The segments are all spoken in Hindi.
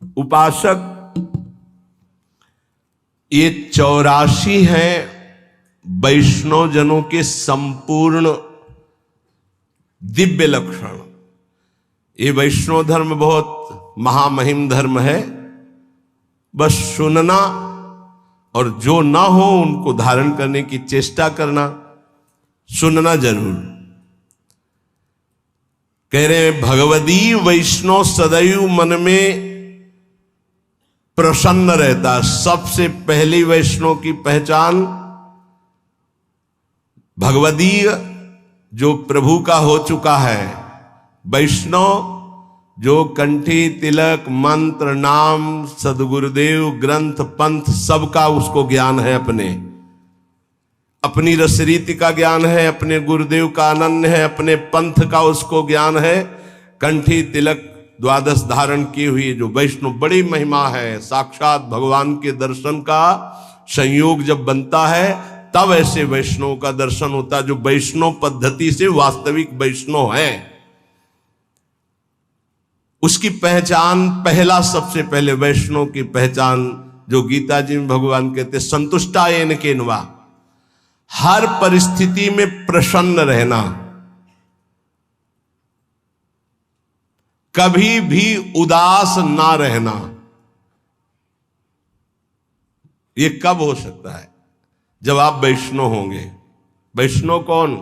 उपासक ये 84 हैं वैष्णव जनों के संपूर्ण दिव्य लक्षण। ये वैष्णव धर्म बहुत महामहिम धर्म है, बस सुनना और जो ना हो उनको धारण करने की चेष्टा करना, सुनना जरूर। कह रहे भगवदी वैष्णव सदैव मन में प्रसन्न रहता। सबसे पहली वैष्णव की पहचान भगवदीय जो प्रभु का हो चुका है, वैष्णव जो कंठी तिलक मंत्र नाम सदगुरुदेव ग्रंथ पंथ सबका उसको ज्ञान है, अपनी रसरीति का ज्ञान है, अपने गुरुदेव का अनन्य है, अपने पंथ का उसको ज्ञान है। कंठी तिलक द्वादश धारण की हुई जो वैष्णव बड़ी महिमा है। साक्षात भगवान के दर्शन का संयोग जब बनता है तब ऐसे वैष्णव का दर्शन होता है, जो वैष्णव पद्धति से वास्तविक वैष्णव है। उसकी पहचान पहला, सबसे पहले वैष्णव की पहचान जो गीता जी में भगवान कहते संतुष्टायेन केनवा, हर परिस्थिति में प्रसन्न रहना, कभी भी उदास ना रहना। ये कब हो सकता है? जब आप वैष्णव होंगे। वैष्णव कौन?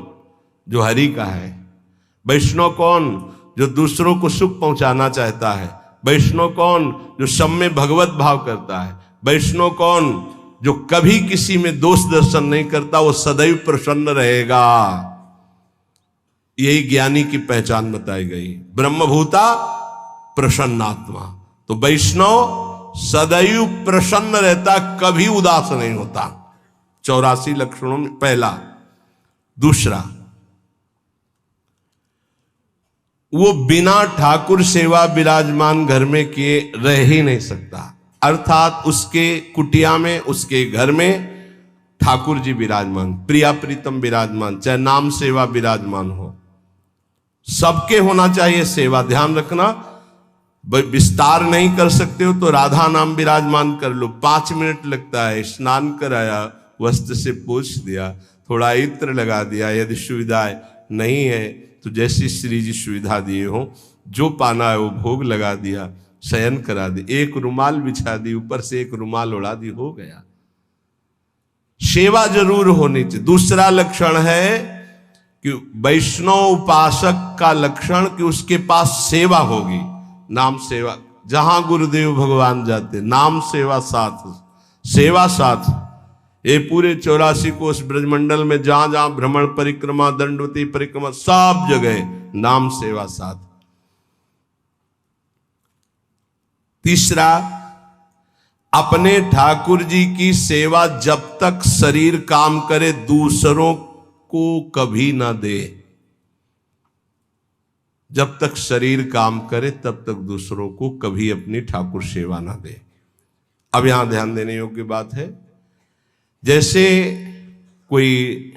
जो हरि का है। वैष्णव कौन? जो दूसरों को सुख पहुंचाना चाहता है। वैष्णव कौन? जो सब में भगवत भाव करता है। वैष्णव कौन? जो कभी किसी में दोष दर्शन नहीं करता, वो सदैव प्रसन्न रहेगा। यही ज्ञानी की पहचान बताई गई, ब्रह्मभूता प्रसन्नात्मा। तो वैष्णव सदैव प्रसन्न रहता, कभी उदास नहीं होता। 84 लक्षणों में पहला। दूसरा, वो बिना ठाकुर सेवा विराजमान घर में किए रह ही नहीं सकता। अर्थात उसके कुटिया में, उसके घर में ठाकुर जी विराजमान, प्रिया प्रीतम विराजमान, चाहे नाम सेवा विराजमान हो, सबके होना चाहिए सेवा। ध्यान रखना, विस्तार नहीं कर सकते हो तो राधा नाम विराजमान कर लो, 5 मिनट लगता है। स्नान कराया, वस्त्र से पोंछ दिया, थोड़ा इत्र लगा दिया। यदि सुविधा नहीं है तो जैसी श्री जी सुविधा दिए हो, जो पाना है वो भोग लगा दिया, शयन करा दी, एक रुमाल बिछा दी, ऊपर से एक रुमाल उड़ा दी, हो गया। सेवा जरूर होनी चाहिए। दूसरा लक्षण है कि वैष्णव उपासक का लक्षण कि उसके पास सेवा होगी। नाम सेवा, जहां गुरुदेव भगवान जाते नाम सेवा साथ, सेवा साथ। ये पूरे 84 कोष ब्रजमंडल में जहां जहां भ्रमण परिक्रमा, दंडवती परिक्रमा, सब जगह नाम सेवा साथ। तीसरा, अपने ठाकुर जी की सेवा जब तक शरीर काम करे दूसरों को कभी ना दे। जब तक शरीर काम करे तब तक दूसरों को कभी अपनी ठाकुर सेवा ना दे। अब यहां ध्यान देने योग्य बात है, जैसे कोई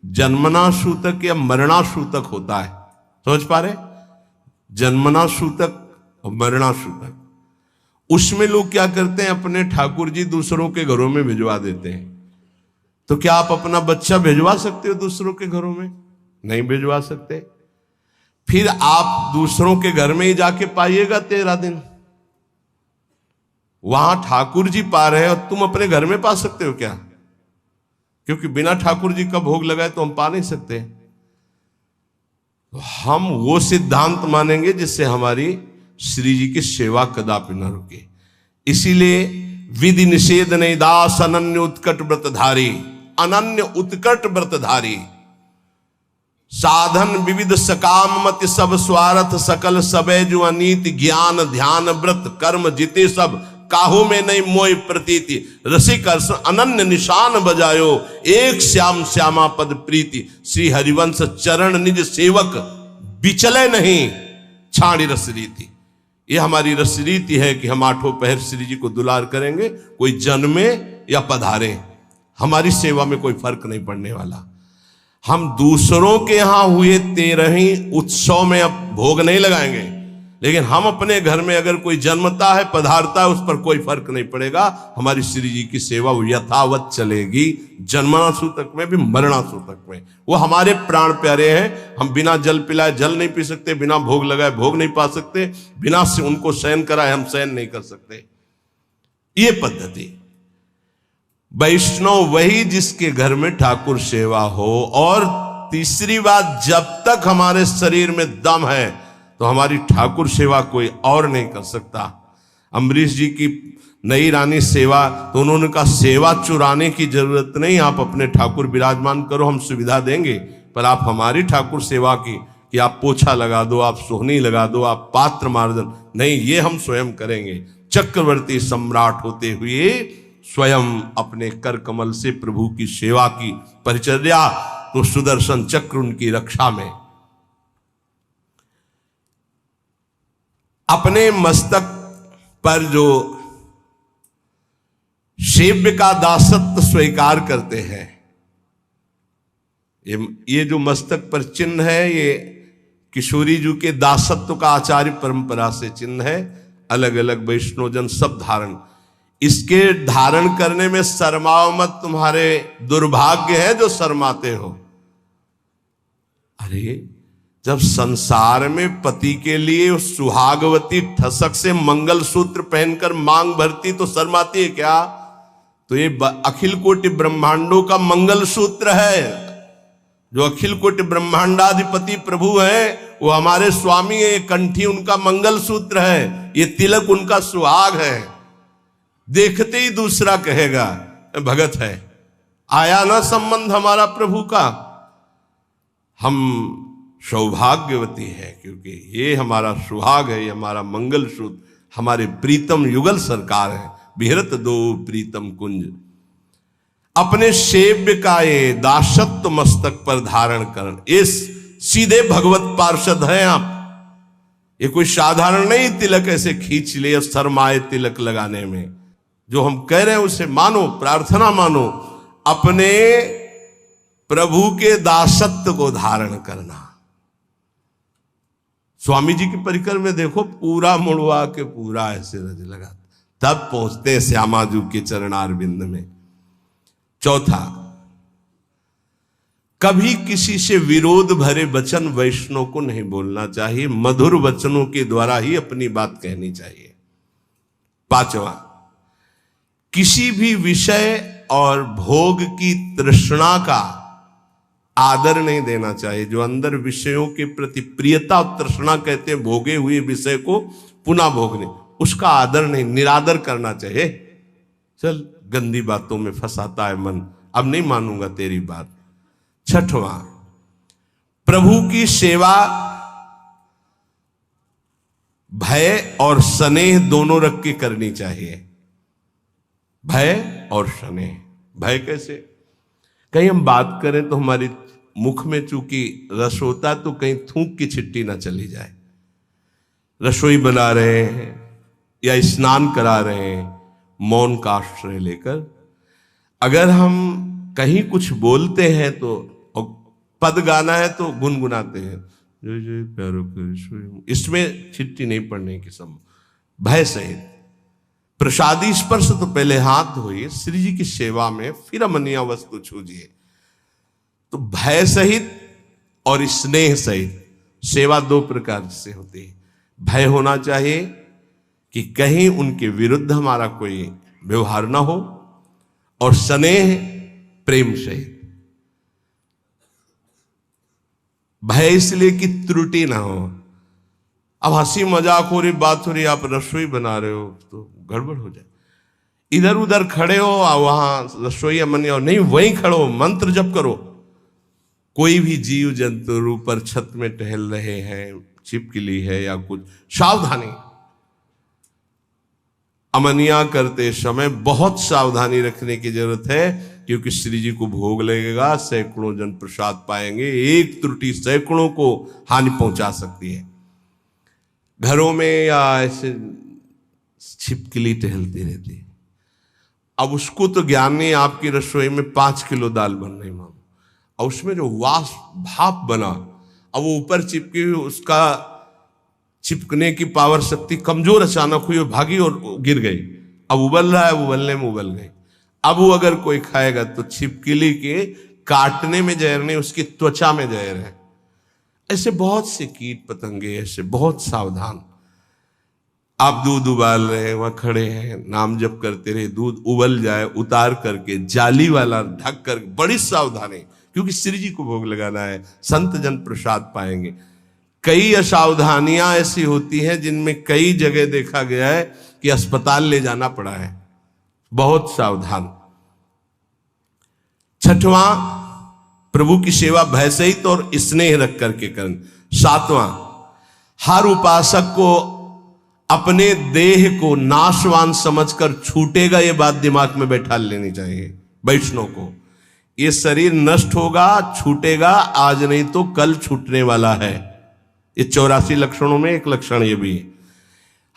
जन्मना सूतक या मरणा सूतक होता है, समझ पा रहे? जन्मना सूतक और मरणा सूतक, उसमें लोग क्या करते हैं, अपने ठाकुर जी दूसरों के घरों में भिजवा देते हैं। तो क्या आप अपना बच्चा भिजवा सकते हो दूसरों के घरों में? नहीं भिजवा सकते। फिर आप दूसरों के घर में ही जाके पाइएगा 13 दिन। वहां ठाकुर जी पा रहे हैं और तुम अपने घर में पा सकते हो क्या? क्योंकि बिना ठाकुर जी का भोग लगाए तो हम पा नहीं सकते। तो हम वो सिद्धांत मानेंगे जिससे हमारी श्री जी की सेवा कदापि न रुके। इसीलिए विधि निषेध नहीं दास अनन्य उत्कट व्रतधारी, अनन्य उत्कट व्रतधारी, साधन विविध सकाम मत सब स्वार्थ सकल सबे जो अनीति, ज्ञान ध्यान व्रत कर्म जिते सब काहू में नहीं मोय प्रतीति, रसिक अनन्य निशान बजायो एक श्याम श्यामा पद प्रीति, श्री हरिवंश चरण निज सेवक बिचले नहीं छाड़ी रस रीति। ये हमारी रस रीति है कि हम 8 पहर श्री जी को दुलार करेंगे, कोई जन्मे या पधारे, हमारी सेवा में कोई फर्क नहीं पड़ने वाला। हम दूसरों के यहां हुए 13 उत्सव में अब भोग नहीं लगाएंगे। लेकिन हम अपने घर में अगर कोई जन्मता है, पधारता है, उस पर कोई फर्क नहीं पड़ेगा। हमारी श्री जी की सेवा वो यथावत चलेगी, जन्मना सूतक में भी, मरना सूतक में। वो हमारे प्राण प्यारे हैं। हम बिना जल पिलाए जल नहीं पी सकते, बिना भोग लगाए भोग नहीं पा सकते, बिना से उनको शयन कराए हम शयन नहीं कर सकते। ये पद्धति वैष्णव वही जिसके घर में ठाकुर सेवा हो। और तीसरी बात, जब तक हमारे शरीर में दम है तो हमारी ठाकुर सेवा कोई और नहीं कर सकता। अम्बरीश जी की नई रानी सेवा, तो उन्होंने कहा सेवा चुराने की जरूरत नहीं, आप अपने ठाकुर विराजमान करो, हम सुविधा देंगे, पर आप हमारी ठाकुर सेवा की कि आप पोछा लगा दो, आप सोहनी लगा दो, आप पात्र मार्जन नहीं, ये हम स्वयं करेंगे। चक्रवर्ती सम्राट होते हुए स्वयं अपने कर कमल से प्रभु की सेवा की परिचर्या, तो सुदर्शन चक्र उनकी रक्षा में। अपने मस्तक पर जो सेव्य का दासत्व स्वीकार करते हैं, ये जो मस्तक पर चिन्ह है, ये किशोरी जी के दासत्व का आचार्य परंपरा से चिन्ह है। अलग अलग वैष्णवजन सब धारण, इसके धारण करने में शर्माओ मत, तुम्हारे दुर्भाग्य है जो शर्माते हो। अरे जब संसार में पति के लिए सुहागवती ठसक से मंगल सूत्र पहनकर मांग भरती तो शर्माती है क्या? तो ये अखिल कोटि ब्रह्मांडों का मंगल सूत्र है। जो अखिल कोटि ब्रह्मांडाधिपति प्रभु है वो हमारे स्वामी है। ये कंठी उनका मंगल सूत्र है, ये तिलक उनका सुहाग है। देखते ही दूसरा कहेगा भगत है। आया ना संबंध हमारा प्रभु का। हम सौभाग्यवती है क्योंकि ये हमारा सुहाग है, ये हमारा मंगल सूत्र, हमारे प्रीतम युगल सरकार है। बिहरत दो प्रीतम कुंज, अपने सेव्य का ये दासत्व मस्तक पर धारण कर, ये सीधे भगवत पार्षद हैं आप। ये कोई साधारण नहीं तिलक ऐसे खींच ले शर्माए तिलक लगाने में। जो हम कह रहे हैं उसे मानो, प्रार्थना मानो, अपने प्रभु के दासत्व को धारण करना। स्वामी जी की परिकर में देखो, पूरा मुड़वा के पूरा ऐसे रज लगा, तब पहुंचते हैं श्यामाजू के चरणारविंद में। चौथा, कभी किसी से विरोध भरे वचन वैष्णव को नहीं बोलना चाहिए, मधुर वचनों के द्वारा ही अपनी बात कहनी चाहिए। पांचवा, किसी भी विषय और भोग की तृष्णा का आदर नहीं देना चाहिए। जो अंदर विषयों के प्रति प्रियता और तृष्णा कहते हैं, भोगे हुए विषय को पुनः भोगने, उसका आदर नहीं, निरादर करना चाहिए। चल गंदी बातों में फंसाता है मन, अब नहीं मानूंगा तेरी बात। छठवां, प्रभु की सेवा भय और स्नेह दोनों रख के करनी चाहिए। भय और स्नेह। भय कैसे? कहीं हम बात करें तो हमारी मुख में चूंकि रस होता है तो कहीं थूक की छिट्टी ना चली जाए। रसोई बना रहे हैं या स्नान करा रहे हैं, मौन का आश्रय लेकर अगर हम कहीं कुछ बोलते हैं तो, और पद गाना है तो गुनगुनाते हैं, जय जय प्यारो कृष्ण, इसमें छिट्टी नहीं पड़ने की संभव। भय सहित प्रसादी स्पर्श तो पहले हाथ धोइए श्री जी की सेवा में, फिर अमनिया वस्तु छूजिए। तो भय सहित और स्नेह सहित सेवा दो प्रकार से होती है। भय होना चाहिए कि कहीं उनके विरुद्ध हमारा कोई व्यवहार ना हो, और स्नेह प्रेम सहित। भय इसलिए कि त्रुटि ना हो। अब हंसी मजाक हो रही, बात हो रही, आप रसोई बना रहे हो तो गड़बड़ हो जाए। इधर उधर खड़े हो, वहां रसोई मनी और नहीं, वहीं खड़ो, मंत्र जप करो। कोई भी जीव जंतु ऊपर छत में टहल रहे हैं, छिपकली है या कुछ, सावधानी। अमनिया करते समय बहुत सावधानी रखने की जरूरत है, क्योंकि श्री जी को भोग लगेगा, सैकड़ों जन प्रसाद पाएंगे, एक त्रुटि सैकड़ों को हानि पहुंचा सकती है। घरों में या ऐसे छिपकली टहलती रहती है। अब उसको तो ज्ञान नहीं, आपकी रसोई में 5 किलो दाल बन रही मानो, और उसमें जो वाष्प भाप बना, अब वो ऊपर चिपकी हुई, उसका चिपकने की पावर शक्ति कमजोर अचानक हुई और भागी और गिर गई। अब उबल रहा है, उबलने में उबल गई। अब वो अगर कोई खाएगा तो छिपकली के काटने में जहर नहीं, उसकी त्वचा में जहर है। ऐसे बहुत से कीट पतंगे, ऐसे बहुत सावधान। आप दूध उबाल रहे हैं, वहां खड़े हैं, नाम जप करते रहे, दूध उबल जाए उतार करके जाली वाला ढक कर, बड़ी सावधानी, क्योंकि श्री जी को भोग लगाना है, संत जन प्रसाद पाएंगे। कई असावधानियां ऐसी होती हैं जिनमें कई जगह देखा गया है कि अस्पताल ले जाना पड़ा है। बहुत सावधान। छठवां, प्रभु की सेवा भय सहित और स्नेह रख करके करनी। सातवां, हर उपासक को अपने देह को नाशवान समझकर छूटेगा, ये बात दिमाग में बैठा लेनी चाहिए वैष्णव को। ये शरीर नष्ट होगा, छूटेगा, आज नहीं तो कल छूटने वाला है। ये 84 लक्षणों में एक लक्षण ये भी है।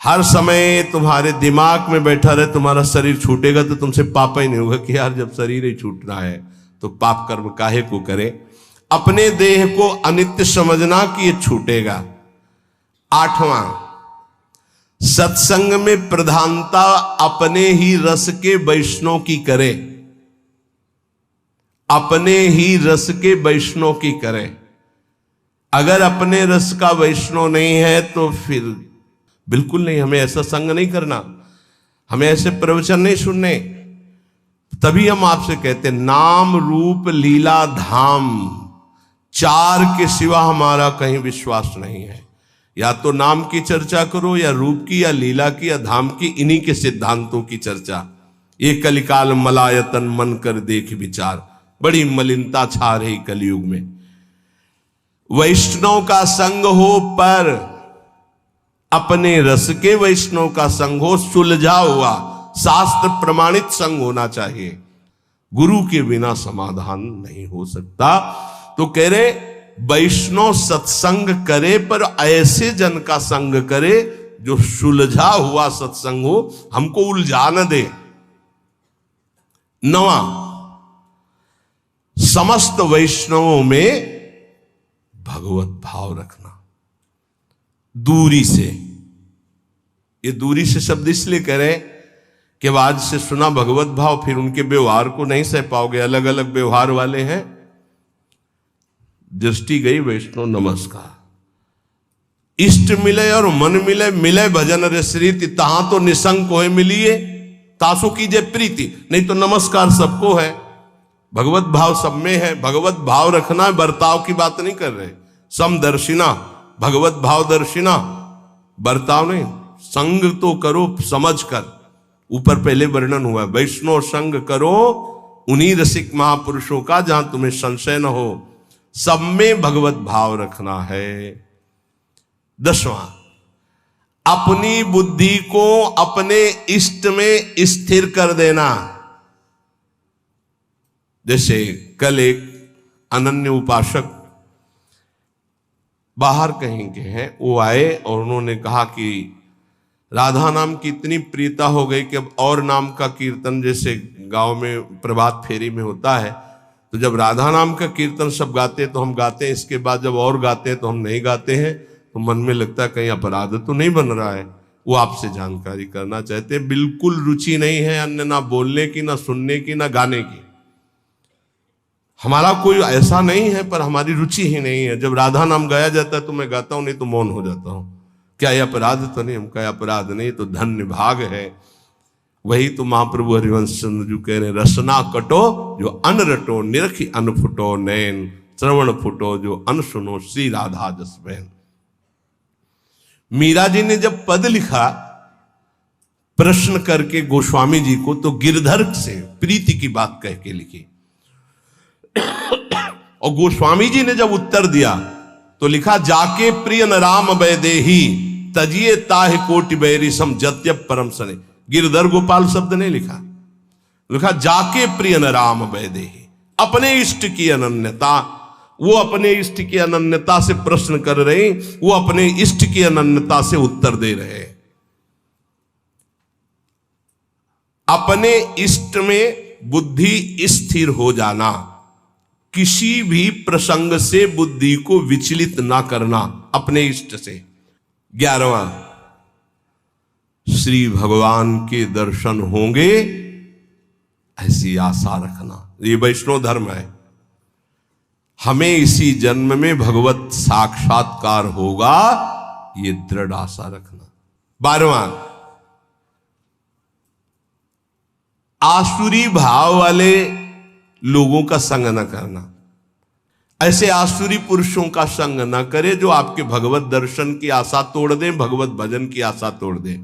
हर समय तुम्हारे दिमाग में बैठा रहे तुम्हारा शरीर छूटेगा तो तुमसे पाप ही नहीं होगा कि यार जब शरीर ही छूटना है तो पाप कर्म काहे को करे। अपने देह को अनित्य समझना कि ये छूटेगा। आठवां, सत्संग में प्रधानता अपने ही रस के वैष्णव की करे। अपने ही रस के वैष्णव की करे। अगर अपने रस का वैष्णव नहीं है तो फिर बिल्कुल नहीं, हमें ऐसा संग नहीं करना, हमें ऐसे प्रवचन नहीं सुनने। तभी हम आपसे कहते हैं नाम रूप लीला धाम, चार के सिवा हमारा कहीं विश्वास नहीं है। या तो नाम की चर्चा करो, या रूप की, या लीला की, या धाम की, इन्हीं के सिद्धांतों की चर्चा। ये कलिकाल मलायतन मन कर देख विचार, बड़ी मलिनता छा रही कलयुग में। वैष्णव का संग हो पर अपने रस के वैष्णव का संग हो, सुलझा हुआ शास्त्र प्रमाणित संग होना चाहिए। गुरु के बिना समाधान नहीं हो सकता। तो कह रहे वैष्णव सत्संग करे पर ऐसे जन का संग करे जो सुलझा हुआ सत्संग हो, हमको उलझा न दे। नवा, समस्त वैष्णवों में भगवत भाव रखना। दूरी से, ये दूरी से शब्द इसलिए करें कि आज से सुना भगवत भाव, फिर उनके व्यवहार को नहीं सह पाओगे। अलग अलग व्यवहार वाले हैं। दृष्टि गई वैष्णव नमस्कार। इष्ट मिले और मन मिले, मिले भजन रसरीति, तहां तो निसंग को है मिलिए, तासु कीजिए प्रीति। नहीं तो नमस्कार सबको है, भगवत भाव सब में है। भगवत भाव रखना है, बर्ताव की बात नहीं कर रहे। समदर्शिना, भगवत भाव दर्शिना, बर्ताव नहीं। संग तो करो समझ कर। ऊपर पहले वर्णन हुआ, वैष्णव संग करो उन्हीं रसिक महापुरुषों का जहां तुम्हें संशय न हो। सब में भगवत भाव रखना है। 10वां, अपनी बुद्धि को अपने इष्ट में स्थिर कर देना। जैसे कल एक अनन्य उपासक बाहर कहीं के हैं, वो आए और उन्होंने कहा कि राधा नाम की इतनी प्रियता हो गई कि अब और नाम का कीर्तन, जैसे गांव में प्रभात फेरी में होता है, तो जब राधा नाम का कीर्तन सब गाते हैं तो हम गाते हैं, इसके बाद जब और गाते हैं तो हम नहीं गाते हैं। तो मन में लगता है कहीं अपराध तो नहीं बन रहा है। वो आपसे जानकारी करना चाहते हैं। बिल्कुल रुचि नहीं है अन्य, ना बोलने की, ना सुनने की, ना गाने की। हमारा कोई ऐसा नहीं है, पर हमारी रुचि ही नहीं है। जब राधा नाम गाया जाता है तो मैं गाता हूं, नहीं तो मौन हो जाता हूं। क्या यह अपराध तो नहीं? हम कहा अपराध नहीं, तो धन्य भाग है। वही तो महाप्रभु हरिवंश चंद्र जी कह रहे, रसना कटो जो अन रटो, निरखी अन फुटो नैन, श्रवण फुटो जो अन सुनो, श्री राधा जस बहन। मीरा जी ने जब पद लिखा प्रश्न करके गोस्वामी जी को, तो गिरधर से प्रीति की बात कह के लिखी। और गोस्वामी जी ने जब उत्तर दिया तो लिखा, जाके प्रिय न राम वैदेही तजिए ताहि कोटि बैरी सम जत्यप परम सने। गिरधर गोपाल शब्द नहीं लिखा, लिखा जाके प्रिय न राम वैदेही। अपने इष्ट की अनन्यता, वो अपने इष्ट की अनन्यता से प्रश्न कर रहे, वो अपने इष्ट की अनन्यता से उत्तर दे रहे। अपने इष्ट में बुद्धि स्थिर हो जाना, किसी भी प्रसंग से बुद्धि को विचलित ना करना, अपने इष्ट से। 11वां, श्री भगवान के दर्शन होंगे ऐसी आशा रखना। ये वैष्णव धर्म है। हमें इसी जन्म में भगवत साक्षात्कार होगा, ये दृढ़ आशा रखना। 12वां, आसुरी भाव वाले लोगों का संग न करना। ऐसे आसुरी पुरुषों का संग न करे जो आपके भगवत दर्शन की आशा तोड़ दें, भगवत भजन की आशा तोड़ दें।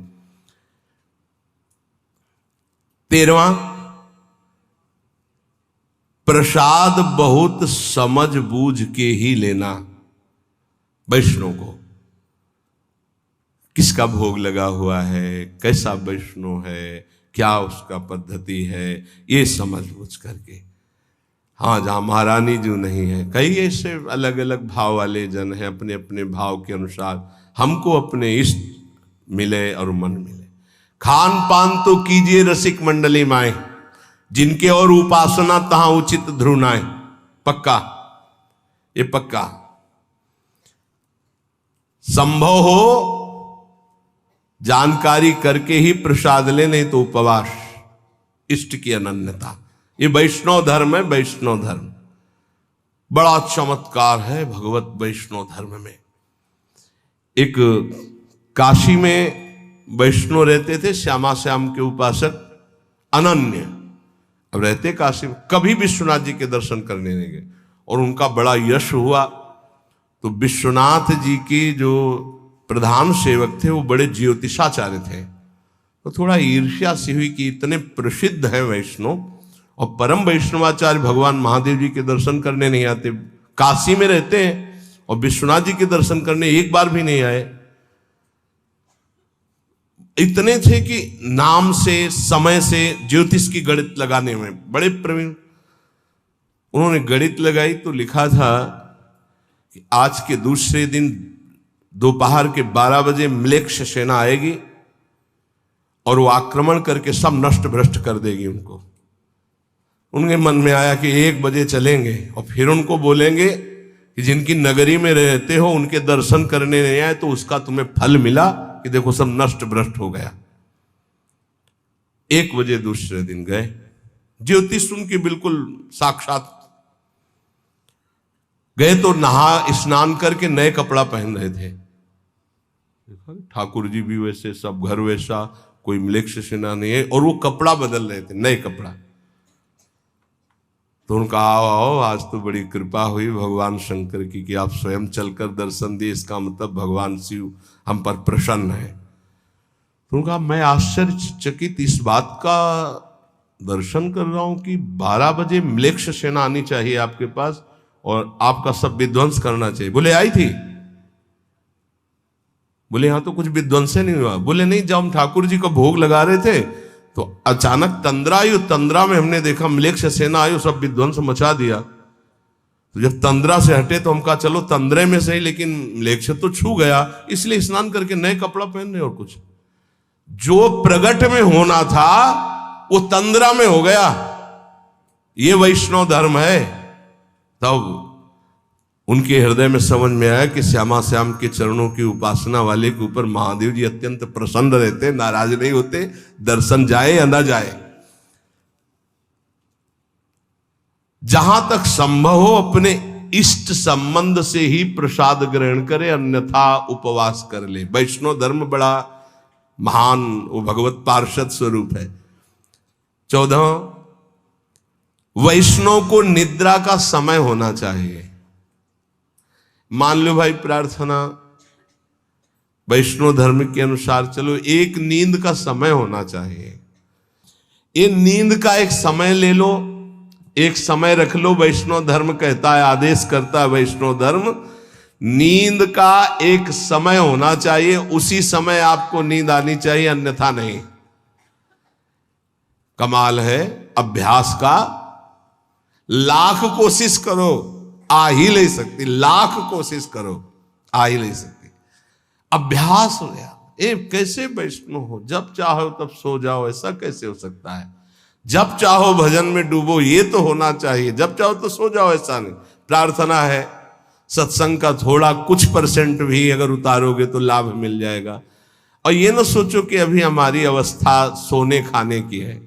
13वां, प्रसाद बहुत समझ बूझ के ही लेना। वैष्णव को किसका भोग लगा हुआ है, कैसा वैष्णव है, क्या उसका पद्धति है, ये समझ बूझ करके। हाँ, जहां महारानी जो नहीं है, कई ऐसे अलग अलग भाव वाले जन हैं, अपने अपने भाव के अनुसार हमको अपने इष्ट मिले और मन मिले। खान पान तो कीजिए रसिक मंडली माए, जिनके और उपासना तहां उचित ध्रुनाए। पक्का, ये पक्का। संभव हो जानकारी करके ही प्रसाद ले, नहीं तो उपवास, इष्ट की अनन्यता। ये वैष्णव धर्म है। वैष्णव धर्म बड़ा चमत्कार है भगवत वैष्णव धर्म में। एक काशी में वैष्णव रहते थे, श्यामा श्याम के उपासक, अनन्य। अब रहते काशी में, कभी विश्वनाथ जी के दर्शन करने नहीं गए, और उनका बड़ा यश हुआ। तो विश्वनाथ जी के जो प्रधान सेवक थे वो बड़े ज्योतिषाचार्य थे। तो थोड़ा ईर्ष्या सी हुई कि इतने प्रसिद्ध है वैष्णव और परम वैष्णवाचार्य भगवान महादेव जी के दर्शन करने नहीं आते, काशी में रहते हैं और विश्वनाथ जी के दर्शन करने एक बार भी नहीं आए। इतने थे कि नाम से, समय से, ज्योतिष की गणित लगाने में बड़े प्रवीण। उन्होंने गणित लगाई तो लिखा था कि आज के दूसरे दिन दोपहर के 12 बजे म्लेच्छ सेना आएगी और वो आक्रमण करके सब नष्ट भ्रष्ट कर देगी उनको। उनके मन में आया कि 1 बजे चलेंगे और फिर उनको बोलेंगे कि जिनकी नगरी में रहते हो उनके दर्शन करने नहीं आए तो उसका तुम्हें फल मिला कि देखो सब नष्ट भ्रष्ट हो गया। 1 बजे दूसरे दिन गए, ज्योतिष उनकी बिल्कुल साक्षात। गए तो नहा स्नान करके नए कपड़ा पहन रहे थे। ठाकुर जी भी वैसे, सब घर वैसा, कोई म्लेच्छ सेना नहीं है, और वो कपड़ा बदल रहे थे, नए कपड़ा। तो उनका आओ आज तो बड़ी कृपा हुई भगवान शंकर की कि आप स्वयं चलकर दर्शन दिए, इसका मतलब भगवान शिव हम पर प्रसन्न है। तो उनका मैं आश्चर्यचकित इस बात का दर्शन कर रहा हूं कि 12 बजे म्लेच्छ सेना आनी चाहिए आपके पास और आपका सब विध्वंस करना चाहिए। बोले आई थी? बोले यहां तो कुछ विध्वंस नहीं हुआ। बोले नहीं, जब हम ठाकुर जी को भोग लगा रहे थे तो अचानक तंद्रा आई, तंद्रा में हमने देखा म्लेच्छ सेना आई, सब विध्वंस मचा दिया। तो जब तंद्रा से हटे तो हम कहा चलो तंद्रे में सही, लेकिन म्लेच्छ तो छू गया, इसलिए स्नान करके नए कपड़ा पहन रहे। और कुछ जो प्रगट में होना था वो तंद्रा में हो गया। ये वैष्णव धर्म है। तब उनके हृदय में समझ में आया कि श्यामा श्याम के चरणों की उपासना वाले के ऊपर महादेव जी अत्यंत प्रसन्न रहते, नाराज नहीं होते, दर्शन जाए या ना जाए। जहां तक संभव हो अपने इष्ट संबंध से ही प्रसाद ग्रहण करे, अन्यथा उपवास कर ले। वैष्णव धर्म बड़ा महान, वो भगवत पार्षद स्वरूप है। 14, वैष्णव को निद्रा का समय होना चाहिए। मान लो भाई प्रार्थना वैष्णव धर्म के अनुसार चलो, एक नींद का समय होना चाहिए। ये नींद का एक समय ले लो, एक समय रख लो। वैष्णव धर्म कहता है, आदेश करता है वैष्णव धर्म, नींद का एक समय होना चाहिए, उसी समय आपको नींद आनी चाहिए, अन्यथा नहीं। कमाल है अभ्यास का। लाख कोशिश करो, आ ही नहीं सकती। लाख कोशिश करो, आ ही नहीं सकती। अभ्यास हो गया। कैसे वैष्णव हो, जब चाहो तब सो जाओ, ऐसा कैसे हो सकता है? जब चाहो भजन में डूबो, ये तो होना चाहिए। जब चाहो तो सो जाओ, ऐसा नहीं। प्रार्थना है सत्संग का थोड़ा कुछ % भी अगर उतारोगे तो लाभ मिल जाएगा। और ये ना सोचो कि अभी हमारी अवस्था सोने खाने की है,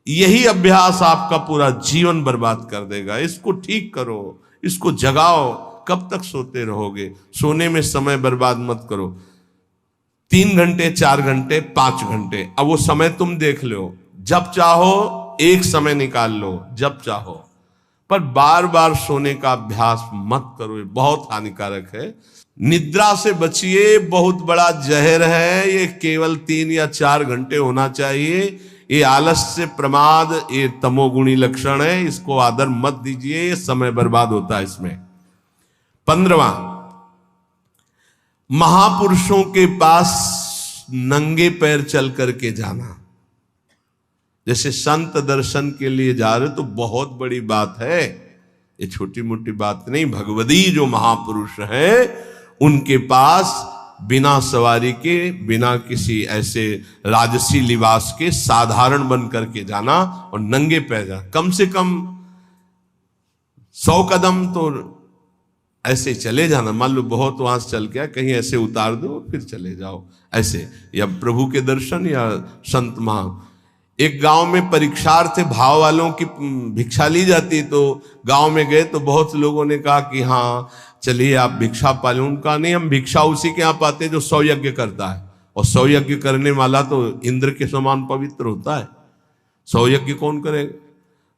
यही अभ्यास आपका पूरा जीवन बर्बाद कर देगा। इसको ठीक करो, इसको जगाओ। कब तक सोते रहोगे? सोने में समय बर्बाद मत करो। 3 घंटे, 4 घंटे, 5 घंटे, अब वो समय तुम देख लो। जब चाहो एक समय निकाल लो, जब चाहो, पर बार बार सोने का अभ्यास मत करो, ये बहुत हानिकारक है। निद्रा से बचिए, बहुत बड़ा जहर है ये। केवल 3 या 4 घंटे होना चाहिए। ये आलस से प्रमाद, ये तमोगुणी लक्षण है, इसको आदर मत दीजिए, ये समय बर्बाद होता है इसमें। 15वां, महापुरुषों के पास नंगे पैर चल करके जाना। जैसे संत दर्शन के लिए जा रहे तो बहुत बड़ी बात है, ये छोटी मोटी बात नहीं। भगवदी जो महापुरुष है उनके पास बिना सवारी के, बिना किसी ऐसे राजसी लिबास के, साधारण बन करके जाना और नंगे पैर जाना। कम से कम 100 कदम तो ऐसे चले जाना। मान लो बहुत वहां से चल गया, कहीं ऐसे उतार दो फिर चले जाओ ऐसे, या प्रभु के दर्शन या संत महा। एक गांव में परीक्षार्थ भाव वालों की भिक्षा ली जाती, तो गांव में गए तो बहुत लोगों ने कहा कि हाँ चलिए आप भिक्षा पा लें। उनका नहीं, हम भिक्षा उसी के यहाँ पाते जो 100 यज्ञ करता है, और 100 यज्ञ करने वाला तो इंद्र के समान पवित्र होता है। 100 यज्ञ कौन करेगा?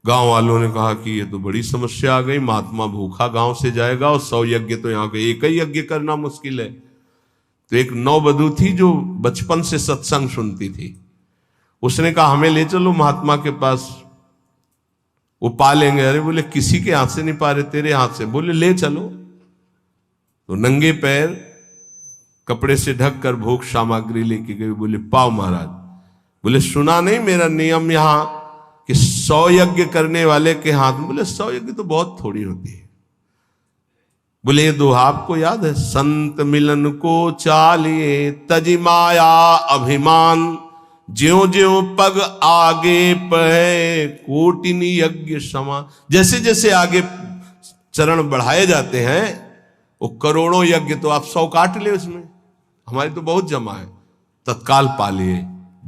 गांव वालों ने कहा कि ये तो बड़ी समस्या आ गई, महात्मा भूखा गांव से जाएगा और 100 यज्ञ तो यहाँ के एक ही यज्ञ करना मुश्किल है। तो एक नौवधू थी जो बचपन से सत्संग सुनती थी, उसने कहा हमें ले चलो महात्मा के पास, वो पा लेंगे। अरे बोले किसी के हाथ से नहीं पा रहे, तेरे हाथ से। बोले ले चलो। तो नंगे पैर कपड़े से ढक कर भोग सामग्री लेके गए। बोले पाओ महाराज। बोले सुना नहीं मेरा नियम यहां कि 100 यज्ञ करने वाले के हाथ में। बोले 100 यज्ञ तो बहुत थोड़ी होती है। बोले ये दोहा आपको याद है? संत मिलन को चालिए तजी माया अभिमान, ज्यों ज्यों पग आगे पढ़े कोटिनी यज्ञ समा। जैसे जैसे आगे चरण बढ़ाए जाते हैं वो करोड़ों यज्ञ, तो आप 100 काट ले उसमें, हमारी तो बहुत जमा है, तत्काल पा लिए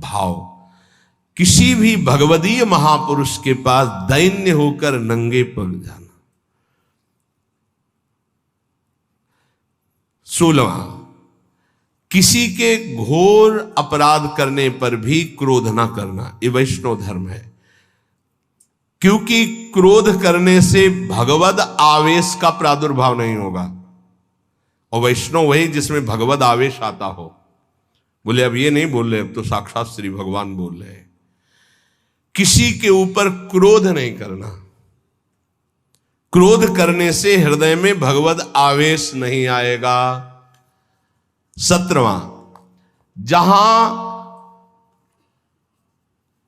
भाव। किसी भी भगवदीय महापुरुष के पास दैन्य होकर नंगे पग जाना। 16वां, किसी के घोर अपराध करने पर भी क्रोध ना करना, ये वैष्णव धर्म है। क्योंकि क्रोध करने से भगवद आवेश का प्रादुर्भाव नहीं होगा, और वैष्णव वही जिसमें भगवद आवेश आता हो। बोले अब ये नहीं बोल रहे, अब तो साक्षात श्री भगवान बोल रहे हैं। किसी के ऊपर क्रोध नहीं करना। क्रोध करने से हृदय में भगवद आवेश नहीं आएगा। 17वां, जहां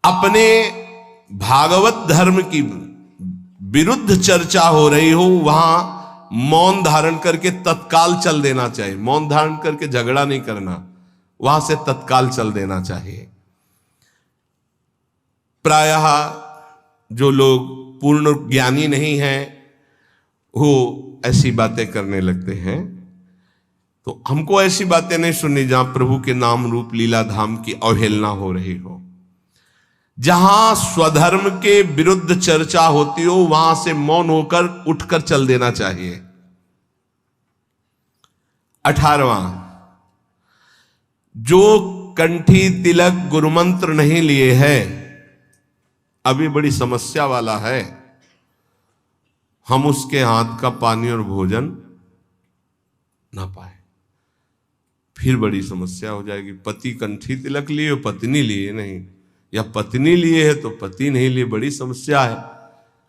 अपने भागवत धर्म की विरुद्ध चर्चा हो रही हो वहां मौन धारण करके तत्काल चल देना चाहिए। मौन धारण करके झगड़ा नहीं करना, वहां से तत्काल चल देना चाहिए। प्रायः जो लोग पूर्ण ज्ञानी नहीं हैं वो ऐसी बातें करने लगते हैं। तो हमको ऐसी बातें नहीं सुननी जहां प्रभु के नाम रूप लीला धाम की अवहेलना हो रही हो। जहां स्वधर्म के विरुद्ध चर्चा होती हो वहां से मौन होकर उठकर चल देना चाहिए। 18वां, जो कंठी तिलक गुरुमंत्र नहीं लिए हैं, अभी बड़ी समस्या वाला है। हम उसके हाथ का पानी और भोजन ना पाए, फिर बड़ी समस्या हो जाएगी। पति कंठी तिलक लिए, पत्नी लिए नहीं, या पत्नी लिए है तो पति नहीं लिए, बड़ी समस्या है।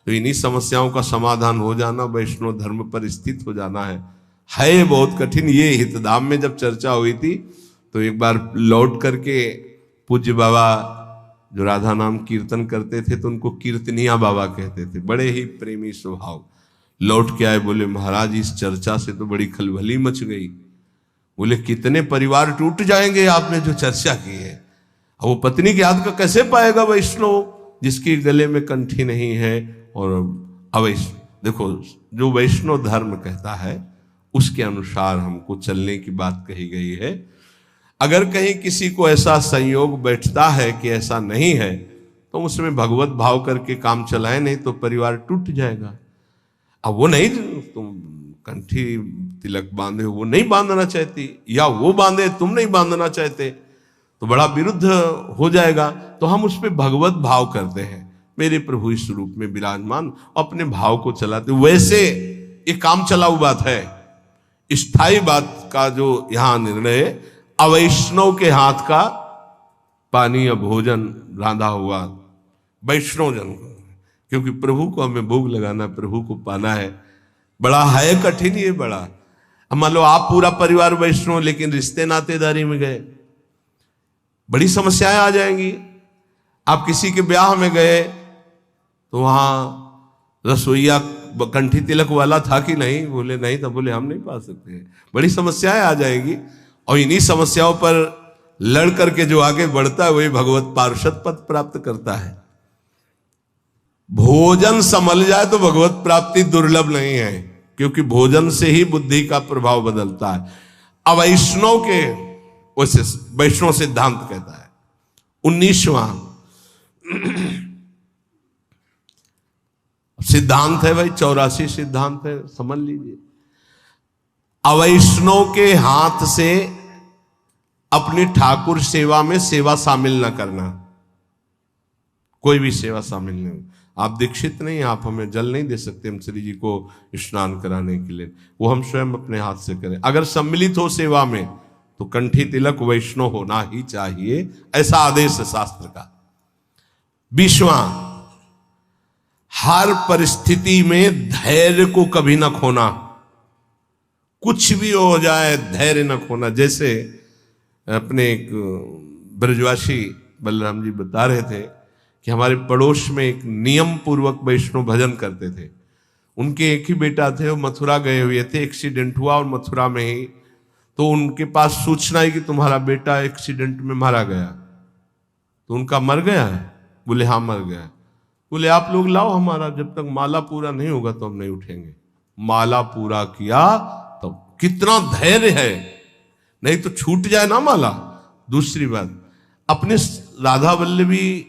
तो इन्हीं समस्याओं का समाधान हो जाना, वैष्णव धर्म पर स्थित हो जाना है बहुत कठिन। ये हितधाम में जब चर्चा हुई थी तो एक बार लौट करके पूज्य बाबा जो राधा नाम कीर्तन करते थे तो उनको कीर्तनिया बाबा कहते थे, बड़े ही प्रेमी स्वभाव। लौट के आए, बोले महाराज इस चर्चा से तो बड़ी खलबली मच गई। बोले कितने परिवार टूट जाएंगे आपने जो चर्चा की है। अब वो पत्नी के हाथ का कैसे पाएगा वैष्णव जिसके गले में कंठी नहीं है। और अवैष्णव, देखो जो वैष्णव धर्म कहता है उसके अनुसार हमको चलने की बात कही गई है। अगर कहीं किसी को ऐसा संयोग बैठता है कि ऐसा नहीं है, तो उसमें भगवत भाव करके काम चलाए, नहीं तो परिवार टूट जाएगा। अब वो नहीं, तुम कंठी तिलक बांधे हो, वो नहीं बांधना चाहती, या वो बांधे तुम नहीं बांधना चाहते, तो बड़ा विरुद्ध हो जाएगा। तो हम उस पर भगवत भाव करते हैं, मेरे प्रभु इस रूप में विराजमान, अपने भाव को चलाते। वैसे ये काम चलाऊ बात है, स्थायी बात का जो यहां निर्णय, अवैष्णव के हाथ का पानी या भोजन रांधा हुआ वैष्णव जन को, क्योंकि प्रभु को हमें भोग लगाना, प्रभु को पाना है, बड़ा है कठिन ये बड़ा। अब मान लो आप पूरा परिवार वैष्णव, लेकिन रिश्ते नातेदारी में गए, बड़ी समस्याएं आ जाएंगी। आप किसी के ब्याह में गए तो वहां रसोईया कंठी तिलक वाला था कि नहीं, बोले नहीं था, बोले हम नहीं पा सकते, बड़ी समस्याएं आ जाएगी। और इन्हीं समस्याओं पर लड़ करके जो आगे बढ़ता है वही भगवत पार्षद पद प्राप्त करता है। भोजन संभल जाए तो भगवत प्राप्ति दुर्लभ नहीं है, क्योंकि भोजन से ही बुद्धि का प्रभाव बदलता है। अवैष्णव के वैसे वैष्णव सिद्धांत कहता है 19वां सिद्धांत है भाई, 84 सिद्धांत है, समझ लीजिए। अवैष्णव के हाथ से अपनी ठाकुर सेवा में सेवा शामिल न करना, कोई भी सेवा शामिल नहीं। आप दीक्षित नहीं, आप हमें जल नहीं दे सकते हम श्री जी को स्नान कराने के लिए, वो हम स्वयं अपने हाथ से करें। अगर सम्मिलित हो सेवा में तो कंठी तिलक वैष्णव होना ही चाहिए, ऐसा आदेश है शास्त्र का। 20वां, हर परिस्थिति में धैर्य को कभी न खोना, कुछ भी हो जाए धैर्य न खोना। जैसे अपने एक ब्रजवासी बलराम जी बता रहे थे कि हमारे पड़ोस में एक नियम पूर्वक वैष्णव भजन करते थे। उनके एक ही बेटा थे, वो मथुरा गए हुए थे, एक्सीडेंट हुआ और मथुरा में ही, तो उनके पास सूचना है कि तुम्हारा बेटा एक्सीडेंट में मारा गया। तो उनका मर गया है? बोले हाँ मर गया है। बोले आप लोग लाओ हमारा, जब तक माला पूरा नहीं होगा तो हम नहीं उठेंगे। माला पूरा किया तो कितना धैर्य है, नहीं तो छूट जाए ना माला। दूसरी बात, अपने राधा वल्लभी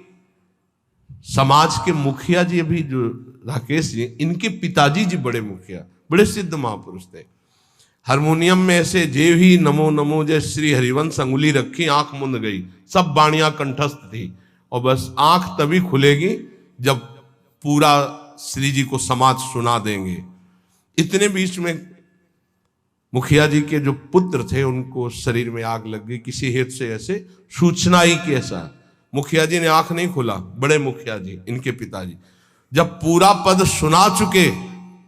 समाज के मुखिया जी, अभी जो राकेश जी, इनके पिताजी जी बड़े मुखिया, बड़े सिद्ध महापुरुष थे। हारमोनियम में ऐसे जे ही नमो नमो जय श्री हरिवंश अंगुली रखी, आंख मुंद गई, सब बाणियां कंठस्थ थी, और बस आंख तभी खुलेगी जब पूरा श्री जी को समाज सुना देंगे। इतने बीच में मुखिया जी के जो पुत्र थे उनको शरीर में आग लग गई किसी हेतु से, ऐसे सूचना ही कि ऐसा। मुखिया जी ने आंख नहीं खोला, बड़े मुखिया जी इनके पिताजी जब पूरा पद सुना चुके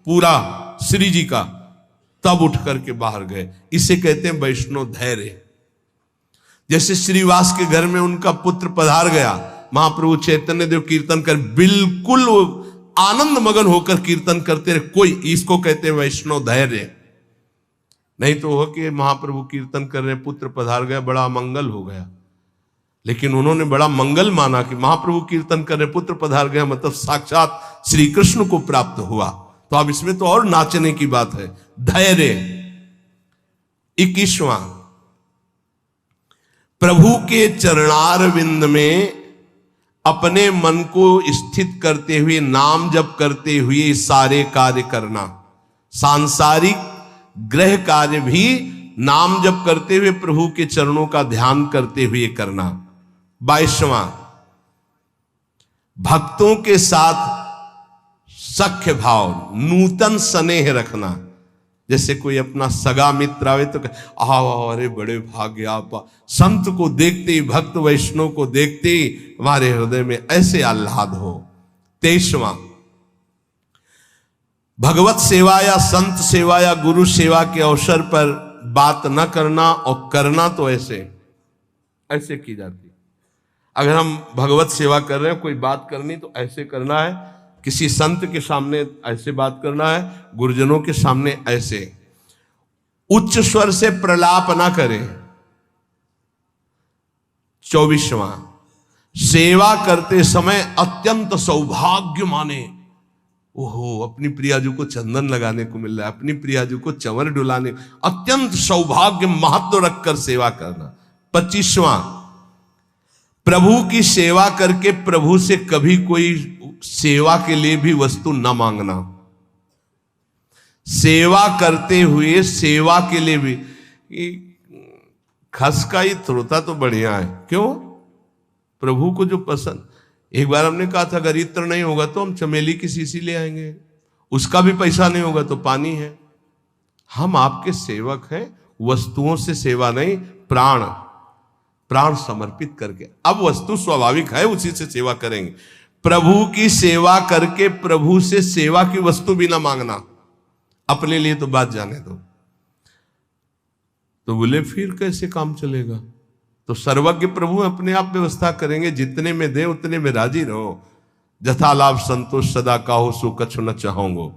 पूरा श्री जी का, तब उठ करके बाहर गए। इसे कहते हैं वैष्णव धैर्य। जैसे श्रीवास के घर में उनका पुत्र पधार गया, महाप्रभु चैतन्य देव कीर्तन कर बिल्कुल आनंद मगन होकर कीर्तन करते रहे, कोई, इसको कहते हैं वैष्णव धैर्य। नहीं तो हो कि महाप्रभु कीर्तन कर रहे, पुत्र पधार गया, बड़ा मंगल हो गया, लेकिन उन्होंने बड़ा मंगल माना कि महाप्रभु कीर्तन कर रहे, पुत्र पधार गया, मतलब साक्षात श्री कृष्ण को प्राप्त हुआ। तो अब इसमें तो और नाचने की बात है, धैर्य। 21वां, प्रभु के चरणारविंद में अपने मन को स्थित करते हुए, नाम जप करते हुए सारे कार्य करना। सांसारिक ग्रह कार्य भी नाम जप करते हुए प्रभु के चरणों का ध्यान करते हुए करना। 22वां, भक्तों के साथ सख्य भाव, नूतन स्नेह रखना। जैसे कोई अपना सगा मित्र आवे तो आओ, अरे बड़े भाग्य आप, संत को देखते ही, भक्त वैष्णव को देखते ही हमारे हृदय में ऐसे आह्लाद हो। 23वां, भगवत सेवा या संत सेवा या गुरु सेवा के अवसर पर बात न करना, और करना तो ऐसे ऐसे की जाती। अगर हम भगवत सेवा कर रहे हैं, कोई बात करनी तो ऐसे करना है, किसी संत के सामने ऐसे बात करना है, गुरुजनों के सामने ऐसे। उच्च स्वर से प्रलाप ना करें। 24वां, सेवा करते समय अत्यंत सौभाग्य माने, ओहो, अपनी प्रियाजू को चंदन लगाने को मिल रहा है, अपनी प्रियाजू को चंवर डुलाने, अत्यंत सौभाग्य महत्व रखकर सेवा करना। 25वां, प्रभु की सेवा करके प्रभु से कभी कोई सेवा के लिए भी वस्तु न मांगना। सेवा करते हुए सेवा के लिए भी, खस का ही श्रोता तो बढ़िया है, क्यों? प्रभु को जो पसंद। एक बार हमने कहा था अगर इत्र नहीं होगा तो हम चमेली की शीशी ले आएंगे, उसका भी पैसा नहीं होगा तो पानी है। हम आपके सेवक हैं, वस्तुओं से सेवा नहीं, प्राण समर्पित करके। अब वस्तु स्वाभाविक है, उसी से सेवा करेंगे। प्रभु की सेवा करके प्रभु से सेवा की वस्तु भी ना मांगना, अपने लिए तो बात जाने दो। तो बोले फिर कैसे काम चलेगा? तो सर्वज्ञ प्रभु अपने आप व्यवस्था करेंगे, जितने में दे उतने में राजी रहो। जथा लाभ संतोष सदा काहो सो कछु न चाहोगो।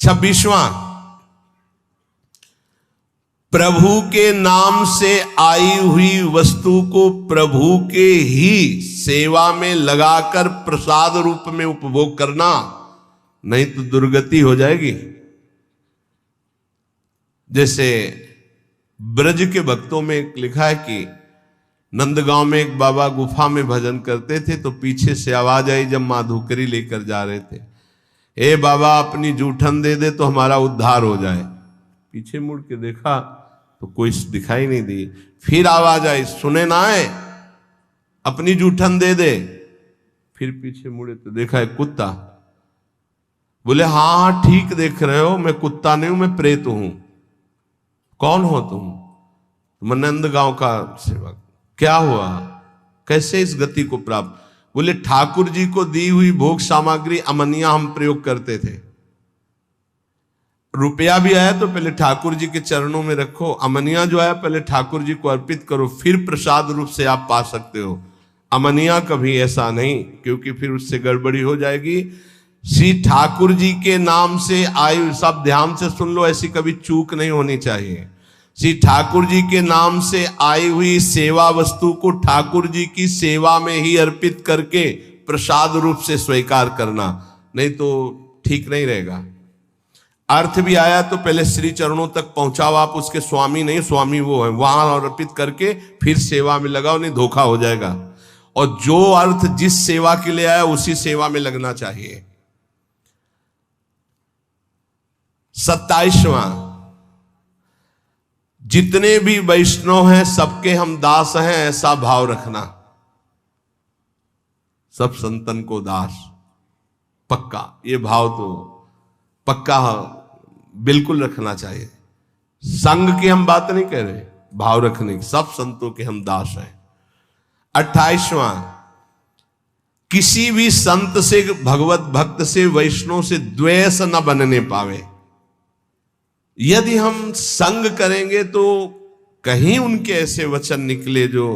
26वां, प्रभु के नाम से आई हुई वस्तु को प्रभु के ही सेवा में लगाकर प्रसाद रूप में उपभोग करना, नहीं तो दुर्गति हो जाएगी। जैसे ब्रज के भक्तों में लिखा है कि नंदगांव में एक बाबा गुफा में भजन करते थे, तो पीछे से आवाज आई जब माधुकरी लेकर जा रहे थे, ए बाबा अपनी जूठन दे दे तो हमारा उद्धार हो जाए। पीछे मुड़ के देखा तो कोई दिखाई नहीं दी। फिर आवाज आई, सुने ना है, अपनी जूठन दे दे। फिर पीछे मुड़े तो देखा है कुत्ता। बोले हाँ ठीक देख रहे हो, मैं कुत्ता नहीं हूं, मैं प्रेत हूं। कौन हो तुम? मैं नंदगांव का सेवक। क्या हुआ, कैसे इस गति को प्राप्त? बोले ठाकुर जी को दी हुई भोग सामग्री अमनिया हम प्रयोग करते थे। रुपया भी आया तो पहले ठाकुर जी के चरणों में रखो, अमनिया जो आया पहले ठाकुर जी को अर्पित करो, फिर प्रसाद रूप से आप पा सकते हो। अमनिया कभी ऐसा नहीं, क्योंकि फिर उससे गड़बड़ी हो जाएगी। श्री ठाकुर जी के नाम से आयु, सब ध्यान से सुन लो, ऐसी कभी चूक नहीं होनी चाहिए। श्री ठाकुर जी के नाम से आई हुई सेवा वस्तु को ठाकुर जी की सेवा में ही अर्पित करके प्रसाद रूप से स्वीकार करना, नहीं तो ठीक नहीं रहेगा। अर्थ भी आया तो पहले श्री चरणों तक पहुंचाओ, आप उसके स्वामी नहीं, स्वामी वो है, वहां अर्पित करके फिर सेवा में लगाओ, नहीं धोखा हो जाएगा। और जो अर्थ जिस सेवा के लिए आया उसी सेवा में लगना चाहिए। 27वां, जितने भी वैष्णव हैं सबके हम दास हैं, ऐसा भाव रखना। सब संतन को दास, पक्का ये भाव तो पक्का बिल्कुल रखना चाहिए। संग की हम बात नहीं कह रहे, भाव रखने की, सब संतों के हम दास हैं। 28वां, किसी भी संत से, भगवत भक्त से, वैष्णव से द्वेष न बनने पावे। यदि हम संग करेंगे तो कहीं उनके ऐसे वचन निकले जो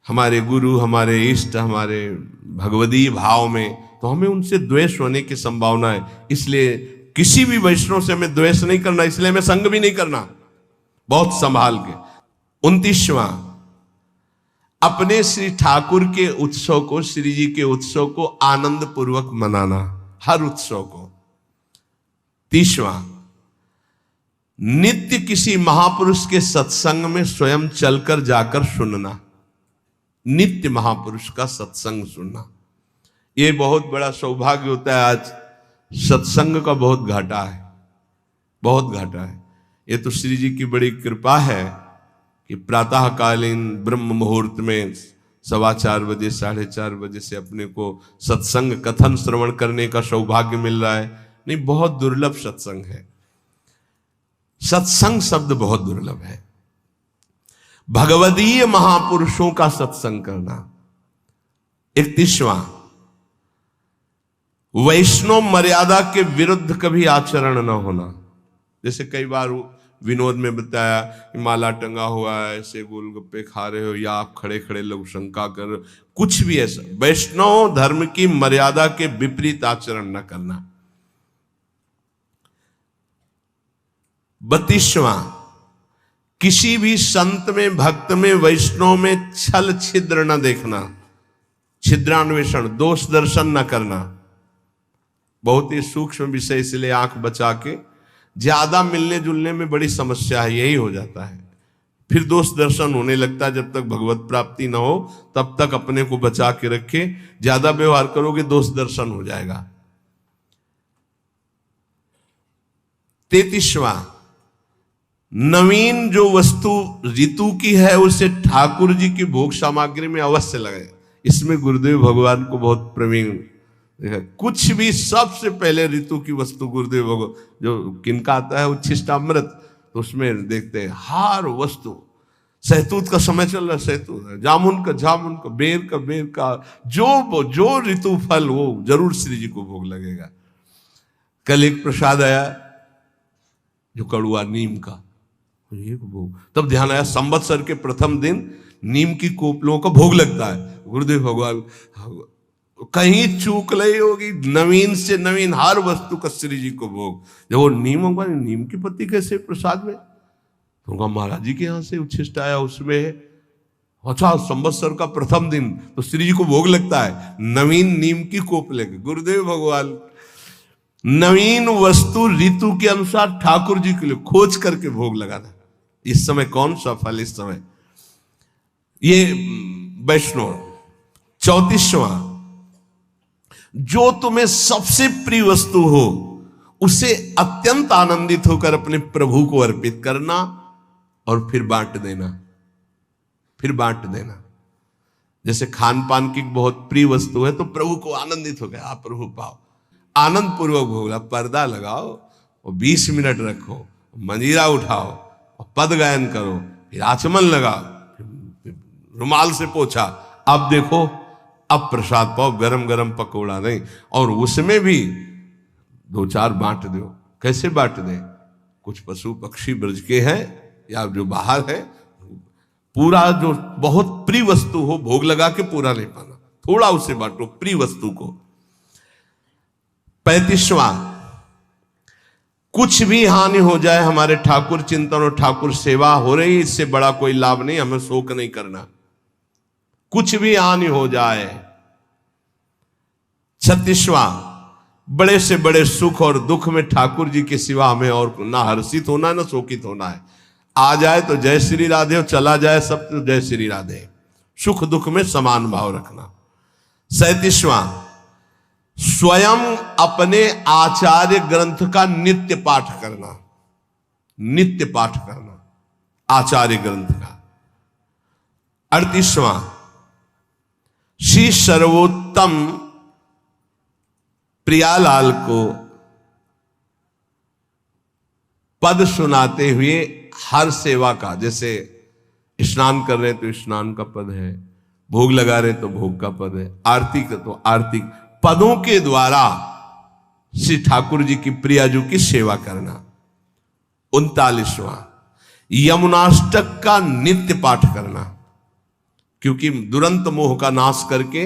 हमारे गुरु, हमारे इष्ट, हमारे भगवदीय भाव में, तो हमें उनसे द्वेष होने की संभावना है। इसलिए किसी भी वैष्णव से हमें द्वेष नहीं करना, इसलिए हमें संग भी नहीं करना, बहुत संभाल के। 29वां, अपने श्री ठाकुर के उत्सव को, श्री जी के उत्सव को आनंद पूर्वक मनाना, हर उत्सव को। 30वां, नित्य किसी महापुरुष के सत्संग में स्वयं चलकर जाकर सुनना, नित्य महापुरुष का सत्संग सुनना, ये बहुत बड़ा सौभाग्य होता है। आज सत्संग का बहुत घाटा है, बहुत घाटा है। ये तो श्री जी की बड़ी कृपा है कि प्रातःकालीन ब्रह्म मुहूर्त में 4:15 बजे, 4:30 बजे से अपने को सत्संग कथन श्रवण करने का सौभाग्य मिल रहा है। नहीं, बहुत दुर्लभ सत्संग है। सत्संग शब्द बहुत दुर्लभ है। भगवदीय महापुरुषों का सत्संग करना। 31वां, वैष्णव मर्यादा के विरुद्ध कभी आचरण न होना। जैसे कई बार विनोद में बताया कि माला टंगा हुआ है, ऐसे गोलगप्पे खा रहे हो, या आप खड़े खड़े लोग शंका कर रहे हो, कुछ भी ऐसा वैष्णव धर्म की मर्यादा के विपरीत आचरण न करना। 32वां, किसी भी संत में, भक्त में, वैष्णव में छल छिद्र न देखना, छिद्रान्वेषण, दोष दर्शन न करना। बहुत ही सूक्ष्म विषय, इसलिए आंख बचा के। ज्यादा मिलने जुलने में बड़ी समस्या है, यही हो जाता है, फिर दोष दर्शन होने लगता है। जब तक भगवत प्राप्ति ना हो तब तक अपने को बचा के रखे, ज्यादा व्यवहार करोगे दोष दर्शन हो जाएगा। 33वां, नवीन जो वस्तु ऋतु की है उसे ठाकुर जी की भोग सामग्री में अवश्य लगाए। इसमें गुरुदेव भगवान को बहुत प्रवीण देखा। कुछ भी सबसे पहले ऋतु की वस्तु गुरुदेव भगवान, जो किनका आता है उच्छिष्टामृत, तो उसमें देखते हैं हर वस्तु। सहतूत का समय चल रहा है, सहतूत, जामुन का, बेर का, जो ऋतु फल वो जरूर श्री जी को भोग लगेगा। कल एक प्रसाद आया जो कड़ुआ नीम का, तब ध्यान आया संवत्सर के प्रथम दिन नीम की कोपलों का भोग लगता है। गुरुदेव भगवान कहीं चूक नहीं होगी, नवीन से नवीन हर वस्तु का श्री जी को भोग। जब वो नीम होगा, नीम की पत्ती कैसे प्रसाद में, तो महाराज जी के यहां से उच्छिष्ट आया, उसमें अच्छा संवत्सर का प्रथम दिन तो श्री जी को भोग लगता है नवीन नीम की कोपले के। गुरुदेव भगवान नवीन वस्तु ऋतु के अनुसार ठाकुर जी के लिए खोज करके भोग लगाना। इस समय कौन सा फल, इस समय ये वैष्णव। 34वां, जो तुम्हें सबसे प्रिय वस्तु हो उसे अत्यंत आनंदित होकर अपने प्रभु को अर्पित करना और फिर बांट देना। जैसे खान पान की बहुत प्रिय वस्तु है तो प्रभु को आनंदित हो गया, आप प्रभु पाओ, आनंद पूर्वक भोगला। पर्दा लगाओ और 20 मिनट रखो, मंजीरा उठाओ और पद गायन करो, फिर आचमन लगाओ, रुमाल से पोछा, अब देखो अब प्रसाद पाओ, गरम गरम पकौड़ा नहीं, और उसमें भी 2-4 बांट दो। कैसे बांट दे, कुछ पशु पक्षी ब्रज के हैं या जो बाहर है, पूरा जो बहुत प्रिय वस्तु हो भोग लगा के पूरा नहीं पाना, थोड़ा उसे बांटो प्रिय वस्तु को। 35वां, कुछ भी हानि हो जाए, हमारे ठाकुर चिंतन और ठाकुर सेवा हो रही, इससे बड़ा कोई लाभ नहीं, हमें शोक नहीं करना, कुछ भी हानि हो जाए। 36वां, बड़े से बड़े सुख और दुख में ठाकुर जी के सिवा हमें और ना हर्षित होना है ना शोकित होना है। आ जाए तो जय श्री राधे, और चला जाए सब तो जय श्री राधे, सुख दुख में समान भाव रखना। 37वां, स्वयं अपने आचार्य ग्रंथ का नित्य पाठ करना आचार्य ग्रंथ का। 38वां, श्री सर्वोत्तम प्रियालाल को पद सुनाते हुए हर सेवा का, जैसे स्नान कर रहे तो स्नान का पद है, भोग लगा रहे तो भोग का पद है, आरती का तो आरती, पदों के द्वारा श्री ठाकुर जी की प्रियाजू की सेवा करना। 39वां, यमुनाष्टक का नित्य पाठ करना, क्योंकि दुरंत मोह का नाश करके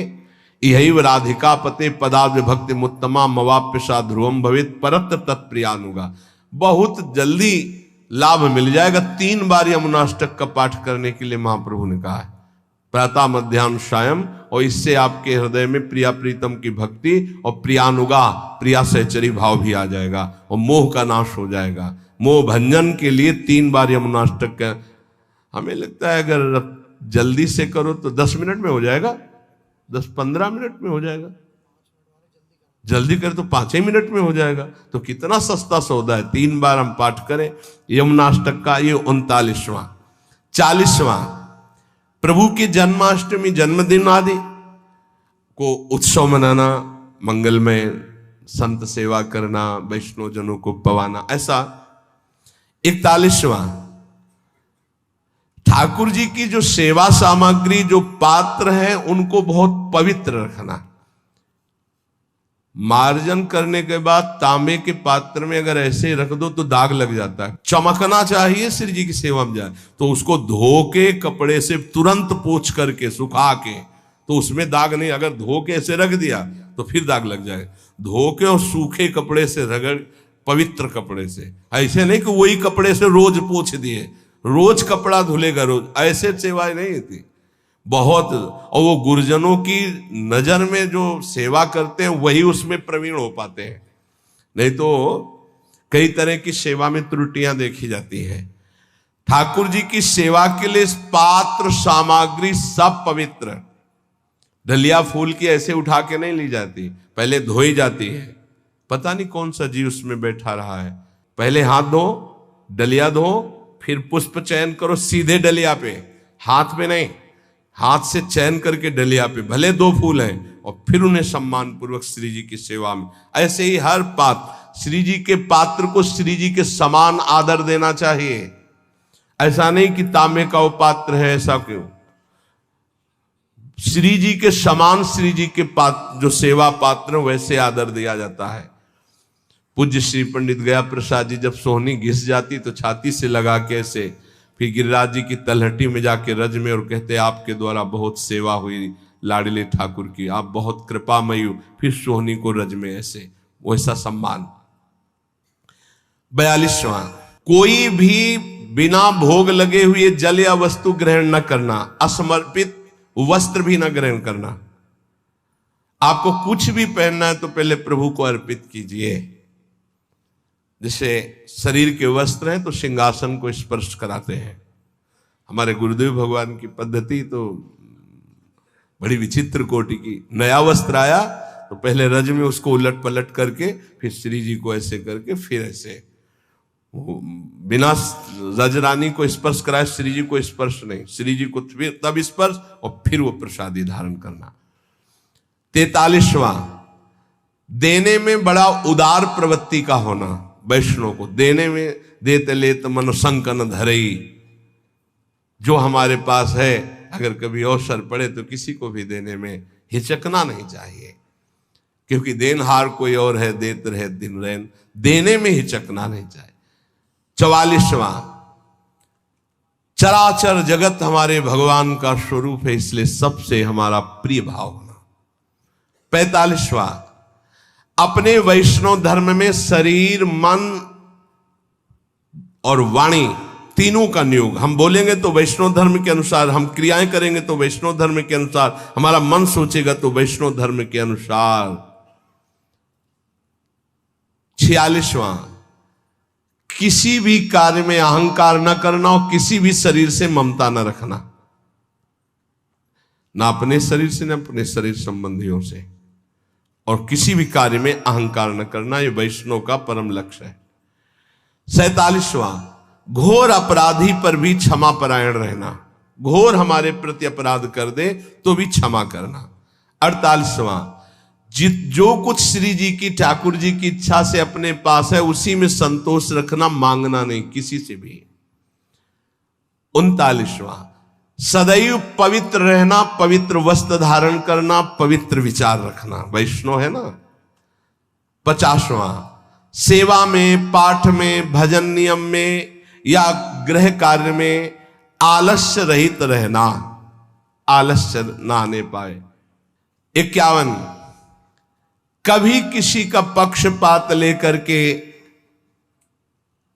यही राधिका पते पदाब्ज भक्ति मुत्तमा मवाप्यसा ध्रुवम भवित परत्र तत्प्रियानुगा, बहुत जल्दी लाभ मिल जाएगा। 3 बार यमुनाष्टक का पाठ करने के लिए महाप्रभु ने कहा है, प्रातः मध्याह्न सायं, और इससे आपके हृदय में प्रिया प्रीतम की भक्ति और प्रियानुगा प्रिया सहचरी भाव भी आ जाएगा और मोह का नाश हो जाएगा। मोह भंजन के लिए 3 बार यमुनाष्टक का, हमें लगता है अगर जल्दी से करो तो 10 मिनट में हो जाएगा, 10-15 मिनट में हो जाएगा, जल्दी करे तो 5 ही मिनट में हो जाएगा। तो कितना सस्ता सौदा है, 3 बार हम पाठ करें यमुनाष्टक का। ये 39वां। 40वां, प्रभु की जन्माष्टमी जन्मदिन आदि को उत्सव मनाना, मंगलमय संत सेवा करना, वैष्णव जनों को पवाना, ऐसा। 41वां, ठाकुर जी की जो सेवा सामग्री, जो पात्र हैं, उनको बहुत पवित्र रखना। मार्जन करने के बाद तांबे के पात्र में अगर ऐसे रख दो तो दाग लग जाता है, चमकना चाहिए श्री जी की सेवा में जाए, तो उसको धो के कपड़े से तुरंत पोंछ करके सुखा के, तो उसमें दाग नहीं। अगर धो के ऐसे रख दिया तो फिर दाग लग जाए। धो के और सूखे कपड़े से रगड़, पवित्र कपड़े से, ऐसे नहीं कि वही कपड़े से रोज पोंछ दिए, रोज कपड़ा धुलेगा रोज, ऐसे सेवाएं नहीं होती बहुत। और वो गुरुजनों की नजर में जो सेवा करते हैं वही उसमें प्रवीण हो पाते हैं। नहीं तो कई तरह की सेवा में त्रुटियां देखी जाती हैं। ठाकुर जी की सेवा के लिए पात्र सामग्री सब पवित्र। डलिया फूल की ऐसे उठा के नहीं ली जाती, पहले धोई जाती है। पता नहीं कौन सा जीव उसमें बैठा रहा है। पहले हाथ धो, डलिया धो, फिर पुष्प चयन करो सीधे डलिया पे, हाथ में नहीं, हाथ से चयन करके डलिया पे, भले 2 फूल हैं, और फिर उन्हें सम्मान पूर्वक श्री जी की सेवा में। ऐसे ही हर पात्र, श्री जी के पात्र को श्री जी के समान आदर देना चाहिए। ऐसा नहीं कि तांबे का वो पात्र है, ऐसा क्यों? श्री जी के समान श्री जी के पात्र जो सेवा पात्र वैसे आदर दिया जाता है। पूज्य श्री पंडित गया प्रसाद जी जब सोहनी घिस जाती तो छाती से लगा के ऐसे, फिर गिरिराज जी की तलहटी में जाके रज में, और कहते आपके द्वारा बहुत सेवा हुई लाडले ठाकुर की, आप बहुत कृपामयी हो। फिर सोहनी को रज में ऐसे वैसा सम्मान। 42वां, कोई भी बिना भोग लगे हुए जल या वस्तु ग्रहण न करना, असमर्पित वस्त्र भी न ग्रहण करना। आपको कुछ भी पहनना है तो पहले प्रभु को अर्पित कीजिए। जैसे शरीर के वस्त्र हैं तो सिंहासन को स्पर्श कराते हैं। हमारे गुरुदेव भगवान की पद्धति तो बड़ी विचित्र कोटि की। नया वस्त्र आया तो पहले रज में उसको उलट पलट करके, फिर श्री जी को ऐसे करके, फिर ऐसे, बिना रजरानी को स्पर्श कराए श्री जी को स्पर्श नहीं, श्री जी को तब स्पर्श और फिर वो प्रसादी धारण करना। 43वां, देने में बड़ा उदार प्रवृत्ति का होना। वैष्णव को देने में देते लेत मन संकन धरई। जो हमारे पास है अगर कभी अवसर पड़े तो किसी को भी देने में हिचकना नहीं चाहिए, क्योंकि देनहार कोई और है, देत रहे दिन रैन। देने में हिचकना नहीं चाहिए। 44वां, चराचर जगत हमारे भगवान का स्वरूप है, इसलिए सबसे हमारा प्रिय भाव होना। 45वां, अपने वैष्णव धर्म में शरीर, मन और वाणी तीनों का नियोग। हम बोलेंगे तो वैष्णव धर्म के अनुसार, हम क्रियाएं करेंगे तो वैष्णव धर्म के अनुसार, हमारा मन सोचेगा तो वैष्णव धर्म के अनुसार। 46वां, किसी भी कार्य में अहंकार न करना और किसी भी शरीर से ममता न रखना, ना अपने शरीर से न अपने शरीर संबंधियों से, और किसी भी कार्य में अहंकार न करना। यह वैष्णव का परम लक्ष्य है। 47वां, घोर अपराधी पर भी क्षमा परायण रहना। घोर हमारे प्रति अपराध कर दे तो भी क्षमा करना। 48वां, जो कुछ श्री जी की, ठाकुर जी की इच्छा से अपने पास है उसी में संतोष रखना, मांगना नहीं किसी से भी। 39वां, सदैव पवित्र रहना, पवित्र वस्त्र धारण करना, पवित्र विचार रखना। वैष्णव है ना। 50वां, सेवा में, पाठ में, भजन नियम में या गृह कार्य में आलस्य रहित रहना, आलस्य ना आने पाए। 51, कभी किसी का पक्षपात लेकर के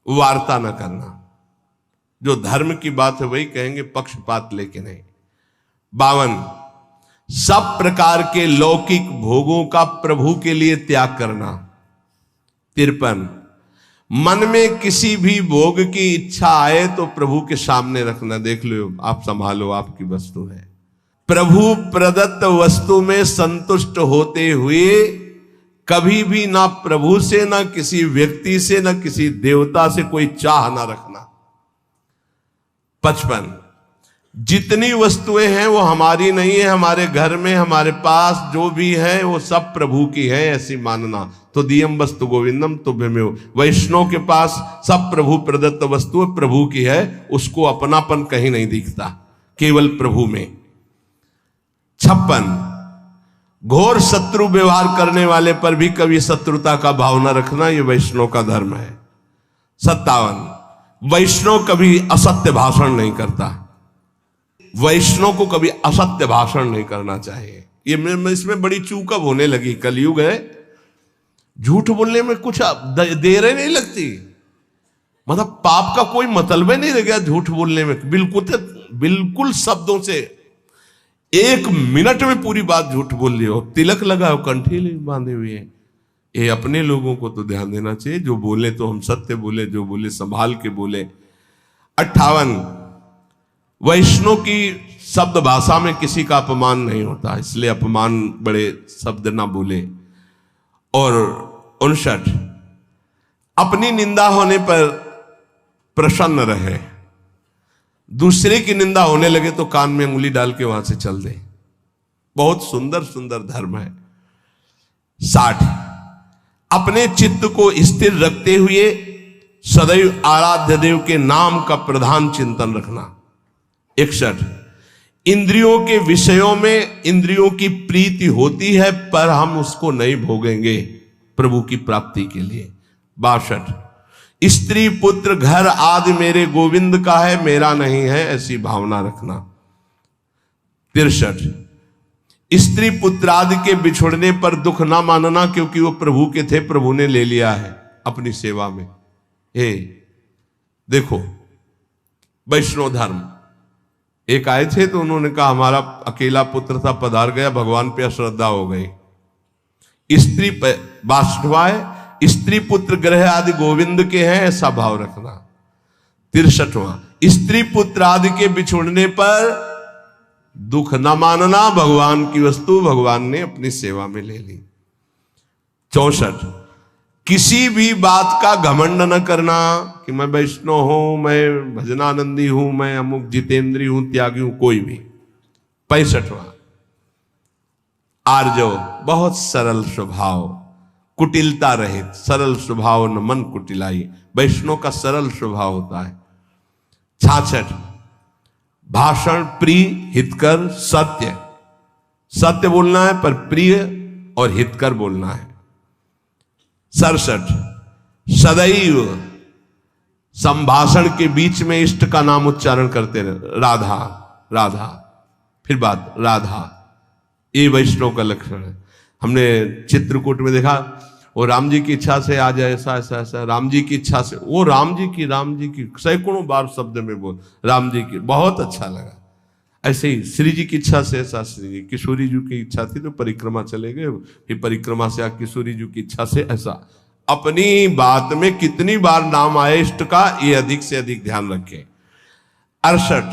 वार्ता न करना। जो धर्म की बात है वही कहेंगे, पक्षपात लेके नहीं। 52, सब प्रकार के लौकिक भोगों का प्रभु के लिए त्याग करना। 53, मन में किसी भी भोग की इच्छा आए तो प्रभु के सामने रखना। देख लो, आप संभालो, आपकी वस्तु है। प्रभु प्रदत्त वस्तु में संतुष्ट होते हुए कभी भी ना प्रभु से, ना किसी व्यक्ति से, ना किसी देवता से कोई चाह ना रखना। 55, जितनी वस्तुएं हैं वो हमारी नहीं है, हमारे घर में, हमारे पास जो भी है वो सब प्रभु की है, ऐसी मानना। तो दियम वस्तु गोविंदम तुभ्यमेव। वैष्णव के पास सब प्रभु प्रदत्त वस्तु प्रभु की है, उसको अपनापन कहीं नहीं दिखता, केवल प्रभु में। 56, घोर शत्रु व्यवहार करने वाले पर भी कभी शत्रुता का भाव न रखना, यह वैष्णव का धर्म है। 57, वैष्णव कभी असत्य भाषण नहीं करता। वैष्णव को कभी असत्य भाषण नहीं करना चाहिए। ये इसमें बड़ी चूक अब होने लगी, कलयुग है, झूठ बोलने में कुछ देर नहीं लगती। मतलब पाप का कोई मतलब ही नहीं रह गया झूठ बोलने में। बिल्कुल शब्दों से 1 मिनट में पूरी बात झूठ बोल रही हो। तिलक लगा हो, कंठी बांधे हुए है, ये अपने लोगों को तो ध्यान देना चाहिए, जो बोले तो हम सत्य बोले, जो बोले संभाल के बोले। 58, वैष्णव की शब्द भाषा में किसी का अपमान नहीं होता, इसलिए अपमान बड़े शब्द ना बोले। और 59, अपनी निंदा होने पर प्रसन्न रहे, दूसरे की निंदा होने लगे तो कान में उंगली डाल के वहां से चल दे। बहुत सुंदर सुंदर धर्म है। 60, अपने चित्त को स्थिर रखते हुए सदैव आराध्य देव के नाम का प्रधान चिंतन रखना। 61, इंद्रियों के विषयों में इंद्रियों की प्रीति होती है पर हम उसको नहीं भोगेंगे प्रभु की प्राप्ति के लिए। 62, स्त्री पुत्र घर आदि मेरे गोविंद का है, मेरा नहीं है, ऐसी भावना रखना। 63, स्त्री पुत्र आदि के बिछुड़ने पर दुख ना मानना, क्योंकि वो प्रभु के थे, प्रभु ने ले लिया है अपनी सेवा में। देखो वैष्णव धर्म, एक आए थे तो उन्होंने कहा हमारा अकेला पुत्र था, पधार गया, भगवान पे अश्रद्धा हो गई। स्त्री वाष्णवाय, स्त्री पुत्र ग्रह आदि गोविंद के हैं, ऐसा भाव रखना। 63वां, स्त्री पुत्र आदि के बिछुड़ने पर दुख न मानना, भगवान की वस्तु भगवान ने अपनी सेवा में ले ली। 64, किसी भी बात का घमंड न करना कि मैं वैष्णव हूं, मैं भजनानंदी हूं, मैं अमुक जितेंद्री हूं, त्यागी हूं, कोई भी। 65वां, आर्जव, बहुत सरल स्वभाव, कुटिलता रहित, सरल स्वभाव न मन कुटिलाई, वैष्णव का सरल स्वभाव होता है। 66, भाषण प्रिय हितकर सत्य, सत्य बोलना है पर प्रिय और हितकर बोलना है। 67, सदैव संभाषण के बीच में इष्ट का नाम उच्चारण करते रहे, राधा राधा, फिर बात राधा, ये वैष्णव का लक्षण है। हमने चित्रकूट में देखा, वो राम जी की इच्छा से आज ऐसा ऐसा ऐसा, राम जी की इच्छा से, वो राम जी की सैकड़ों बार शब्द में बोल, राम जी की, बहुत अच्छा लगा। ऐसे ही श्री जी की इच्छा से ऐसा, श्री जी किशोरी जी की इच्छा थी तो परिक्रमा चले गए, फिर परिक्रमा से किशोरी जी की इच्छा से ऐसा। अपनी बात में कितनी बार नाम आए इष्ट का, ये अधिक से अधिक ध्यान रखें। 68,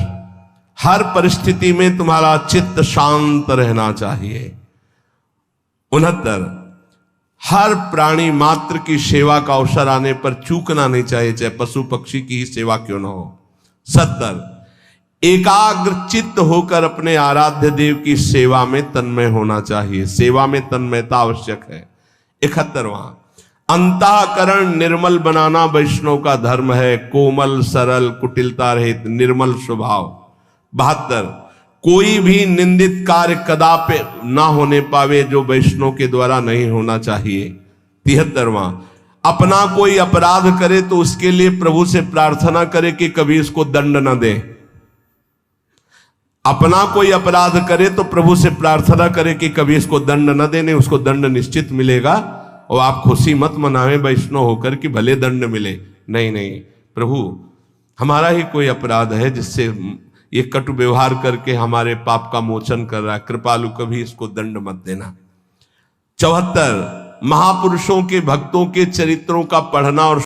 हर परिस्थिति में तुम्हारा चित्त शांत रहना चाहिए। 69, हर प्राणी मात्र की सेवा का अवसर आने पर चूकना नहीं चाहिए, चाहे पशु पक्षी की ही सेवा क्यों न हो। 70, एकाग्र चित्त होकर अपने आराध्य देव की सेवा में तन्मय होना चाहिए, सेवा में तन्मयता आवश्यक है। 71वां, अंतःकरण निर्मल बनाना वैष्णव का धर्म है, कोमल सरल कुटिलता रहित निर्मल स्वभाव। 72, कोई भी निंदित कार्य कदापि ना होने पावे जो वैष्णव के द्वारा नहीं होना चाहिए। 73वां, अपना कोई अपराध करे तो उसके लिए प्रभु से प्रार्थना करे कि कभी इसको दंड न दे। अपना कोई अपराध करे तो प्रभु से प्रार्थना करे कि कभी इसको दंड न देने, उसको दंड निश्चित मिलेगा। और आप खुशी मत मनावे वैष्णव होकर कि भले दंड मिले, नहीं नहीं, प्रभु हमारा ही कोई अपराध है जिससे ये कटु व्यवहार करके हमारे पाप का मोचन कर रहा है, कृपालु कभी इसको दंड मत देना। 74, महापुरुषों के भक्तों के चरित्रों का पढ़ना और